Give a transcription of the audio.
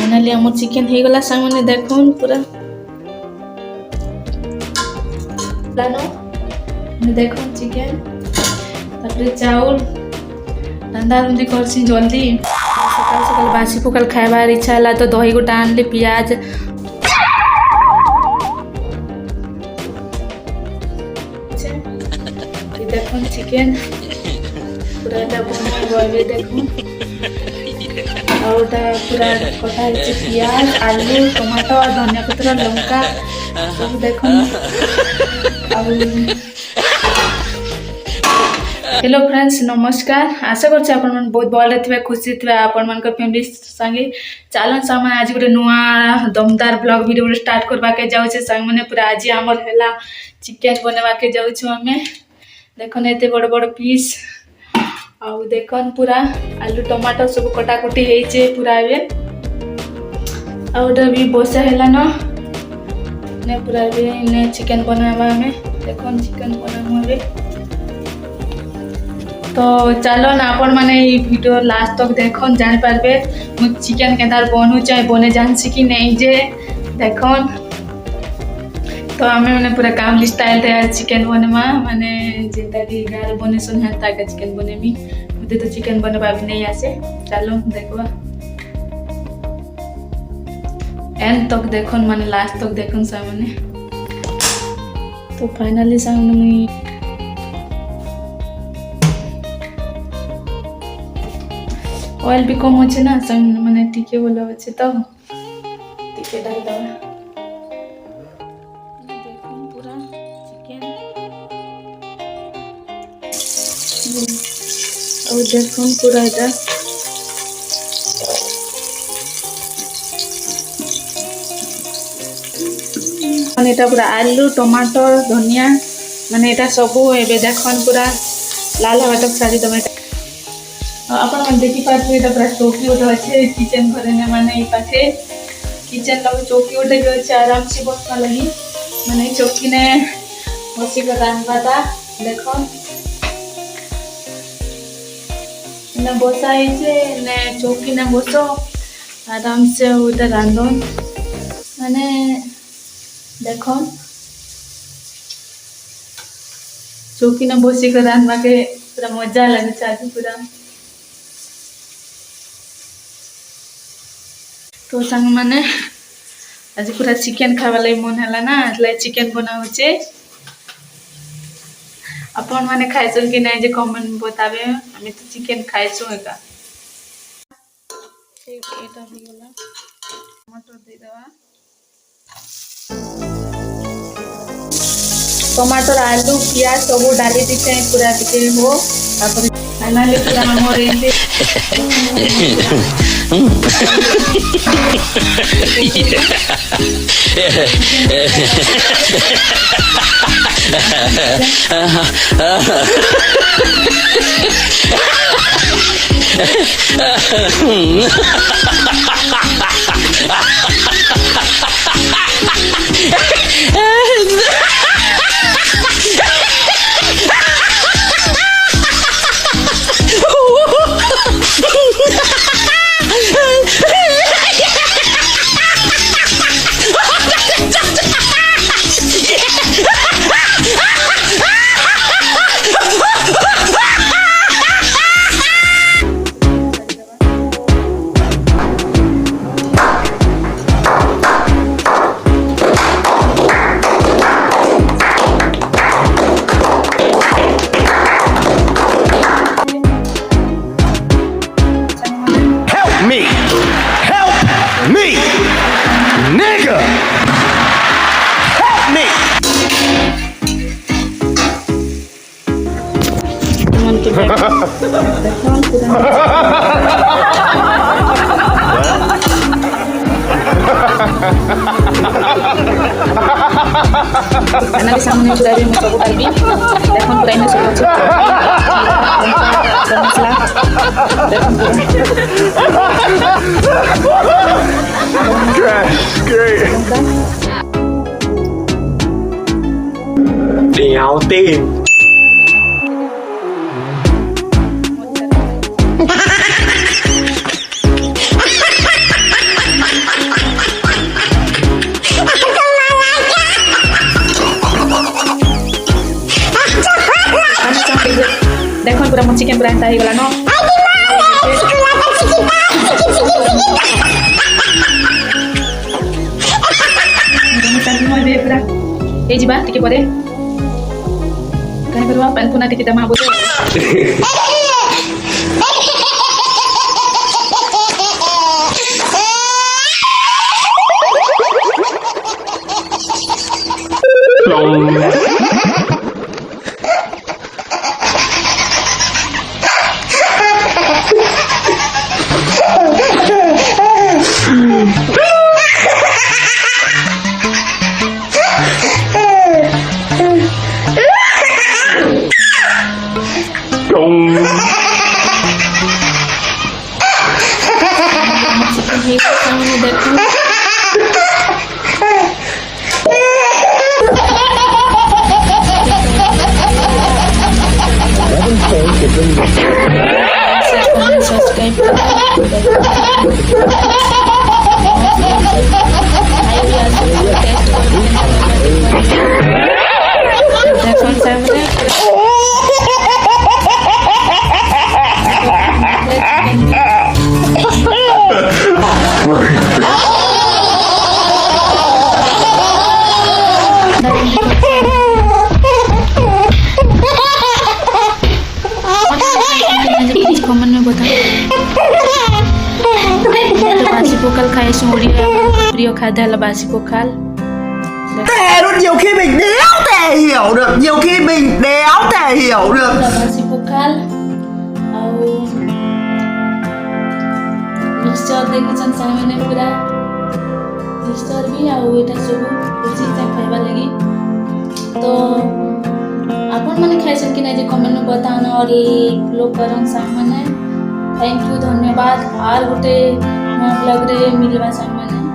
Finally आम chicken हो गला सांग मैंने देखो पूरा देखो चिकेन तापर चाउल रंधा रुंधी करसी जल्दी सकाल सकाल बासी पकाल खाइबार इच्छा है तो दही गोटा आनली पियाज देखो चिकेन पूरा बनवे देखो और पूरा कटा पियाज आलू टमाटो धनिया पत्र लंका सब देखो। हेलो फ्रेंड्स नमस्कार आशा करछे आपण मन बहुत भले थे खुशी थे आपण मन फैमिली संगे चलन सामान आज गोटे नुआ दमदार ब्लॉग वीडियो स्टार्ट करवा के जाऊ संग मैंने पूरा आज आमर है चिकेन बनवा के जाऊँ आम देखन एत बड़ बड़ पीस आउ देखन पूरा आलू टमाटो सब कटाकटी होइछे पूरा एबे आउटा भी बसा है न ने पूरा ने चिकेन बनावा में देखन चिकेन बनामु एबे तो चलो ना आपण माने वीडियो लास्ट तक देखन जानि पारबे मु चिकेन केदार बनू चाहे बने जानसी कि नहीं जे देखन तो आमे माने पूरा कामली स्टाइल रे चिकेन बनेमा माने जेता कि गार बने सुन हेता का चिकेन बनेमी मुझे तो चिकेन बनवा भी नहीं आसे चलो देखवा एंड तक देखन माने लास्ट तक देखन सामने तो फाइनली सामने मुई ऑयल भी कम अच्छे ना सामने माने टिके बोला अच्छे तो टिके डाल दवा और देखो पूरा इधर माने एटा पूरा आलू टमाटर धनिया माने एटा सब एबे देखन पूरा लाल हवा तक सारी दमे अपन मन देखि पाछे एटा पूरा चौकी उठा अच्छे किचन घरे ने माने ई पाखे किचन लग चौकी उठे जो अच्छे आराम से बसना लगी माने चौकी ने बसी कर रांधवा था देखो ने बसा ने चौकी ने बसो आराम से उधर रांधन माने देखो चौकी ने बसी कर रांधवा के पूरा मजा लगे आज पूरा तो संग माने आज पूरा चिकेन खावा लगी मन है ना चिकेन बनाऊचे अपन माने खाइछन कि नहीं जे कमेंट बताबे हमें तो चिकेन खाइछो एका ठीक एटा हो गेला टमाटर दे देवा टमाटर आलू प्याज सब डाली दिते पूरा दिते हो तापर फाइनली पूरा हमर एते karena bisa menuju dari muka kalbi dan mulainya sudah cukup dan masalah great đéo tin देखो पूरा मो चिकन पूरा एंता ही गला न पूरा ए जिबा टिके परे काय करवा पान पुना टिके तमा बोले कमेंट में बता बासी पोकल खाए प्रिय खाद्य là बासी पोकल tè luôn, nhiều khi mình đéo tè hiểu được, nhiều khi mình đéo tè hiểu được. là बासी पोकल ଆଉ मिक्सचर देखिछन सामने पूरा मिक्सचर भी ଆଉ एटा सब खुशी से खाइबा लगी तो आपण माने खाइछन कि नै जे कमेंट में बतान और लोग करन सामने थैंक यू धन्यवाद आर गोटे ब्लॉग रे मिलवा सामने